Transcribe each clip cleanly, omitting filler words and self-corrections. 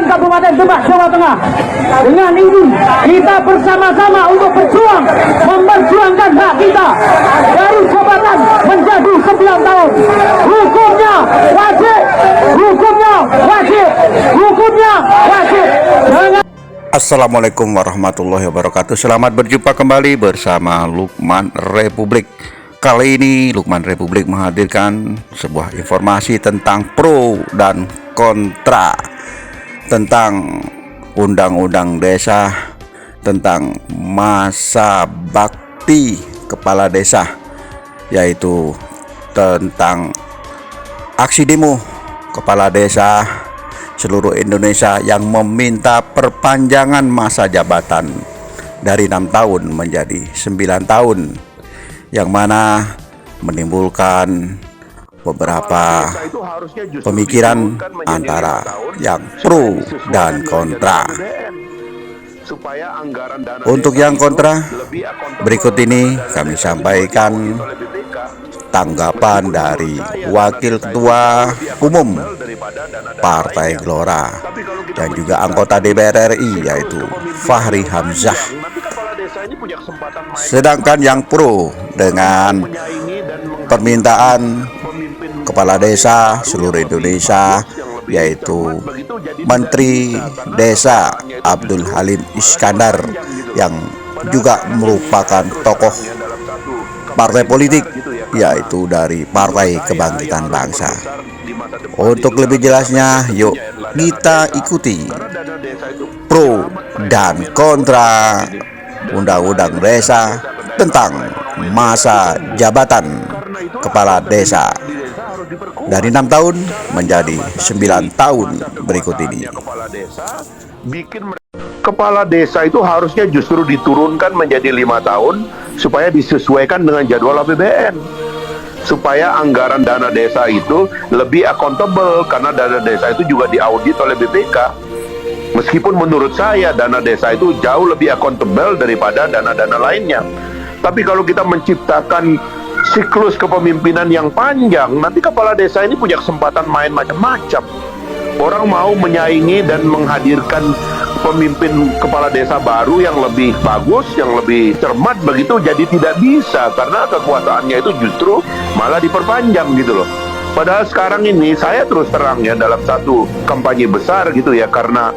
Kabupaten Demak, Jawa Tengah. Dengan ini kita bersama-sama untuk berjuang, memperjuangkan hak kita dari jabatan menjadi 9 tahun. Hukumnya wajib, hukumnya wajib, hukumnya wajib. Assalamualaikum warahmatullahi wabarakatuh. Selamat berjumpa kembali bersama Lukman Republik. Kali ini Lukman Republik menghadirkan sebuah informasi tentang pro dan kontra tentang undang-undang desa, tentang masa bakti kepala desa, yaitu tentang aksi demo kepala desa seluruh Indonesia yang meminta perpanjangan masa jabatan dari 6 tahun menjadi 9 tahun, yang mana menimbulkan beberapa pemikiran antara yang pro dan kontra. Untuk yang kontra, berikut ini kami sampaikan tanggapan dari Wakil Ketua Umum Partai Gelora dan juga anggota DPR RI, yaitu Fahri Hamzah. Sedangkan yang pro dengan permintaan kepala desa seluruh Indonesia, yaitu Menteri Desa Abdul Halim Iskandar, yang juga merupakan tokoh partai politik, yaitu dari Partai Kebangkitan Bangsa. Untuk lebih jelasnya, yuk kita ikuti pro dan kontra undang-undang desa tentang masa jabatan kepala desa dari 6 tahun menjadi 9 tahun berikut ini. Kepala desa itu harusnya justru diturunkan menjadi 5 tahun supaya disesuaikan dengan jadwal APBN, supaya anggaran dana desa itu lebih accountable, karena dana desa itu juga diaudit oleh BPK. Meskipun menurut saya dana desa itu jauh lebih accountable daripada dana-dana lainnya. Tapi kalau kita menciptakan siklus kepemimpinan yang panjang, nanti kepala desa ini punya kesempatan main macam-macam. Orang mau menyaingi dan menghadirkan pemimpin kepala desa baru yang lebih bagus, yang lebih cermat begitu, jadi tidak bisa, karena kekuasaannya itu justru malah diperpanjang gitu loh. Padahal sekarang ini saya terus terang ya, dalam satu kampanye besar gitu ya, karena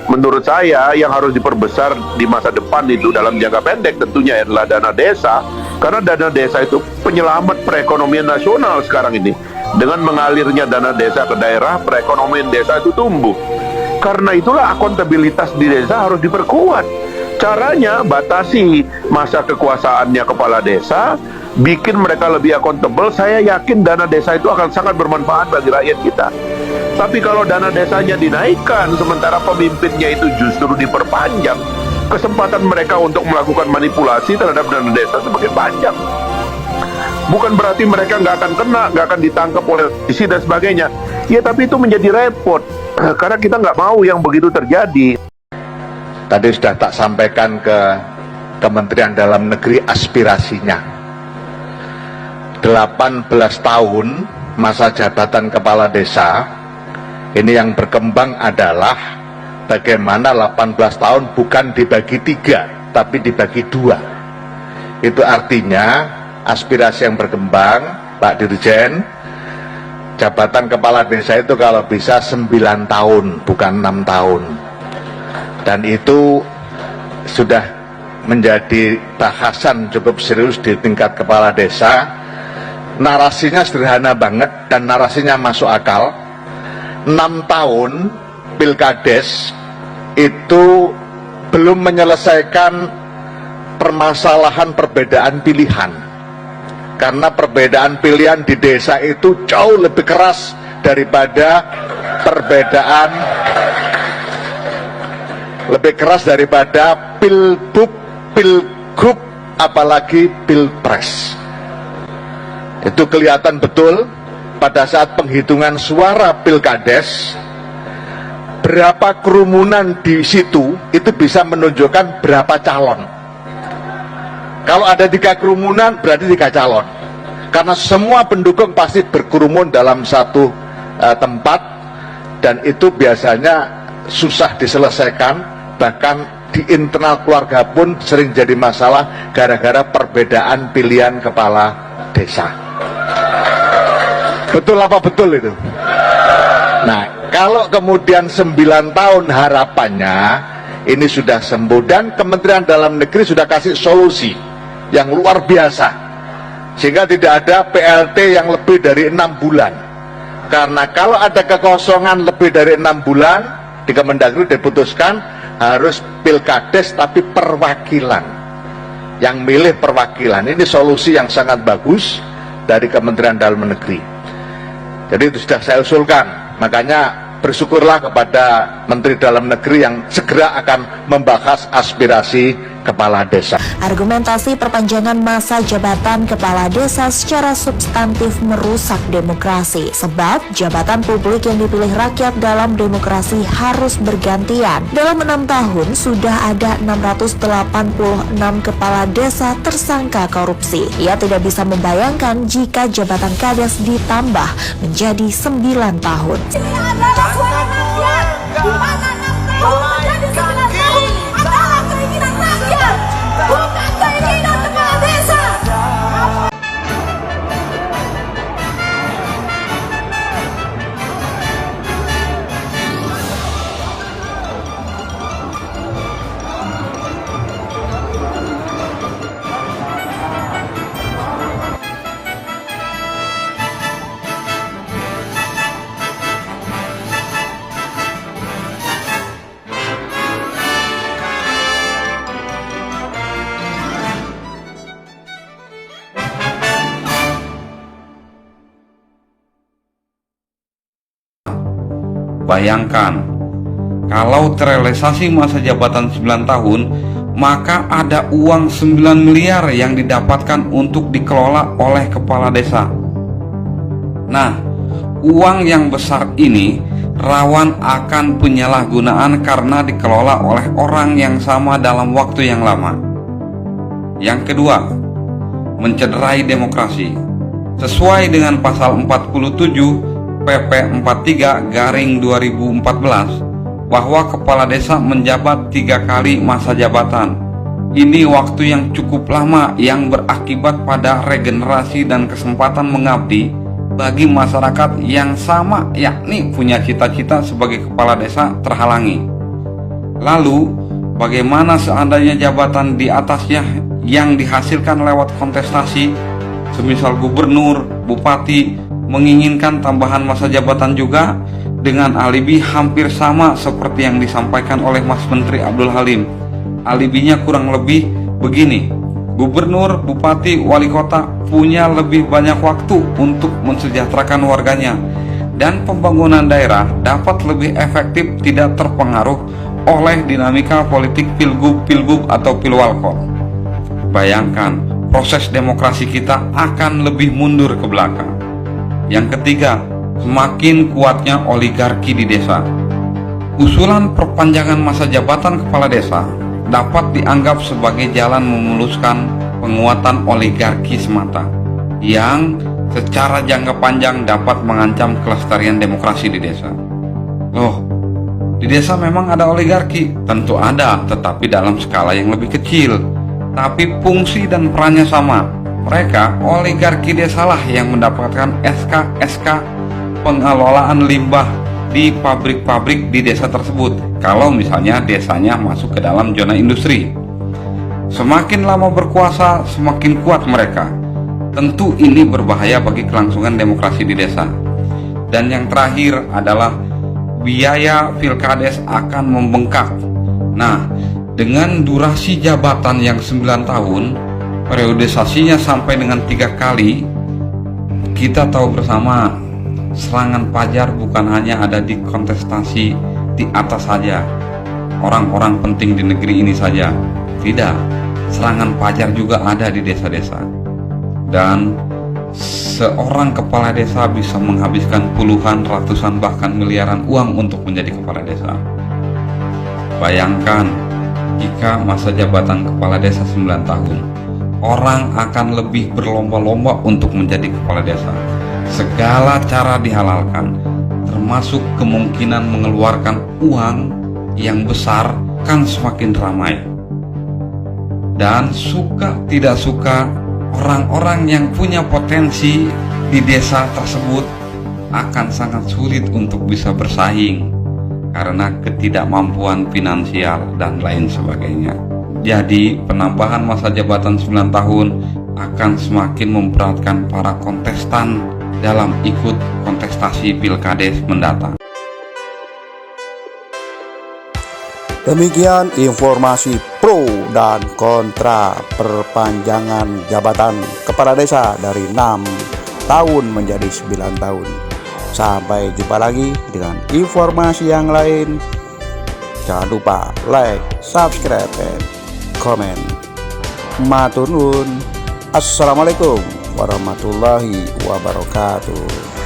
menurut saya yang harus diperbesar di masa depan itu dalam jangka pendek tentunya adalah dana desa, karena dana desa itu penyelamat perekonomian nasional sekarang ini. Dengan mengalirnya dana desa ke daerah, perekonomian desa itu tumbuh. Karena itulah akuntabilitas di desa harus diperkuat. Caranya batasi masa kekuasaannya kepala desa, bikin mereka lebih akuntabel. Saya yakin dana desa itu akan sangat bermanfaat bagi rakyat kita. Tapi kalau dana desanya dinaikkan sementara pemimpinnya itu justru diperpanjang, kesempatan mereka untuk melakukan manipulasi terhadap dana desa semakin panjang. Bukan berarti mereka nggak akan kena, nggak akan ditangkap oleh polisi dan sebagainya. Ya, tapi itu menjadi repot karena kita nggak mau yang begitu terjadi. Tadi sudah tak sampaikan ke Kementerian Dalam Negeri aspirasinya. 18 tahun masa jabatan kepala desa, ini yang berkembang adalah bagaimana 18 tahun bukan dibagi 3, tapi dibagi 2. Itu artinya aspirasi yang berkembang, Pak Dirjen, jabatan kepala desa itu kalau bisa 9 tahun, bukan 6 tahun. Dan itu sudah menjadi bahasan cukup serius di tingkat kepala desa. Narasinya sederhana banget dan narasinya masuk akal. 6 tahun Pilkades itu belum menyelesaikan permasalahan perbedaan pilihan. Karena perbedaan pilihan di desa itu jauh lebih keras daripada pilbuk, pilgub, apalagi pilpres. Itu kelihatan betul pada saat penghitungan suara Pilkades, berapa kerumunan di situ itu bisa menunjukkan berapa calon. Kalau ada 3 kerumunan berarti 3 calon, karena semua pendukung pasti berkerumun dalam satu tempat, dan itu biasanya susah diselesaikan, bahkan di internal keluarga pun sering jadi masalah gara-gara perbedaan pilihan kepala desa. Betul apa betul itu? Nah, kalau kemudian 9 tahun harapannya ini sudah sembuh dan Kementerian Dalam Negeri sudah kasih solusi yang luar biasa, sehingga tidak ada PLT yang lebih dari 6 bulan. Karena kalau ada kekosongan lebih dari 6 bulan di Kemendagri diputuskan harus pilkades tapi perwakilan, yang milih perwakilan. Ini solusi yang sangat bagus dari Kementerian Dalam Negeri. Jadi itu sudah saya usulkan, makanya bersyukurlah kepada Menteri Dalam Negeri yang segera akan membahas aspirasi kepala desa. Argumentasi perpanjangan masa jabatan kepala desa secara substantif merusak demokrasi, sebab jabatan publik yang dipilih rakyat dalam demokrasi harus bergantian. Dalam 6 tahun sudah ada 686 kepala desa tersangka korupsi. Ia tidak bisa membayangkan jika jabatan kades ditambah menjadi 9 tahun. Bayangkan, kalau terrealisasi masa jabatan 9 tahun, maka ada uang 9 miliar yang didapatkan untuk dikelola oleh kepala desa. Nah, uang yang besar ini rawan akan penyalahgunaan karena dikelola oleh orang yang sama dalam waktu yang lama. Yang kedua, mencederai demokrasi. Sesuai dengan pasal 47 PP 43/2014 bahwa kepala desa menjabat 3 kali masa jabatan. Ini waktu yang cukup lama yang berakibat pada regenerasi dan kesempatan mengabdi bagi masyarakat yang sama, yakni punya cita-cita sebagai kepala desa terhalangi. Lalu, bagaimana seandainya jabatan di atasnya yang dihasilkan lewat kontestasi, semisal gubernur, bupati, menginginkan tambahan masa jabatan juga dengan alibi hampir sama seperti yang disampaikan oleh Mas Menteri Abdul Halim. Alibinya kurang lebih begini: gubernur, bupati, wali kota punya lebih banyak waktu untuk mensejahterakan warganya, dan pembangunan daerah dapat lebih efektif tidak terpengaruh oleh dinamika politik pilgub atau pilwalkot. Bayangkan, proses demokrasi kita akan lebih mundur ke belakang. Yang ketiga, semakin kuatnya oligarki di desa. Usulan perpanjangan masa jabatan kepala desa dapat dianggap sebagai jalan memuluskan penguatan oligarki semata, yang secara jangka panjang dapat mengancam kelestarian demokrasi di desa. Loh, di desa memang ada oligarki? Tentu ada, tetapi dalam skala yang lebih kecil. Tapi fungsi dan perannya sama. Mereka, oligarki desalah yang mendapatkan SK pengelolaan limbah di pabrik-pabrik di desa tersebut, kalau misalnya desanya masuk ke dalam zona industri. Semakin lama berkuasa, semakin kuat mereka. Tentu ini berbahaya bagi kelangsungan demokrasi di desa. Dan yang terakhir adalah biaya pilkades akan membengkak. Nah, dengan durasi jabatan yang 9 tahun, periodisasinya sampai dengan 3 kali, kita tahu bersama serangan fajar bukan hanya ada di kontestasi di atas saja, orang-orang penting di negeri ini saja. Tidak, serangan fajar juga ada di desa-desa. Dan seorang kepala desa bisa menghabiskan puluhan, ratusan, bahkan miliaran uang untuk menjadi kepala desa. Bayangkan jika masa jabatan kepala desa 9 tahun, orang akan lebih berlomba-lomba untuk menjadi kepala desa. Segala cara dihalalkan, termasuk kemungkinan mengeluarkan uang yang besar, kan semakin ramai. Dan suka tidak suka, orang-orang yang punya potensi di desa tersebut akan sangat sulit untuk bisa bersaing karena ketidakmampuan finansial dan lain sebagainya. Jadi penambahan masa jabatan 9 tahun akan semakin memberatkan para kontestan dalam ikut kontestasi Pilkades mendatang. Demikian informasi pro dan kontra perpanjangan jabatan kepala desa dari 6 tahun menjadi 9 tahun. Sampai jumpa lagi dengan informasi yang lain. Jangan lupa like, subscribe, dan komen. Matur nuwun. Assalamualaikum warahmatullahi wabarakatuh.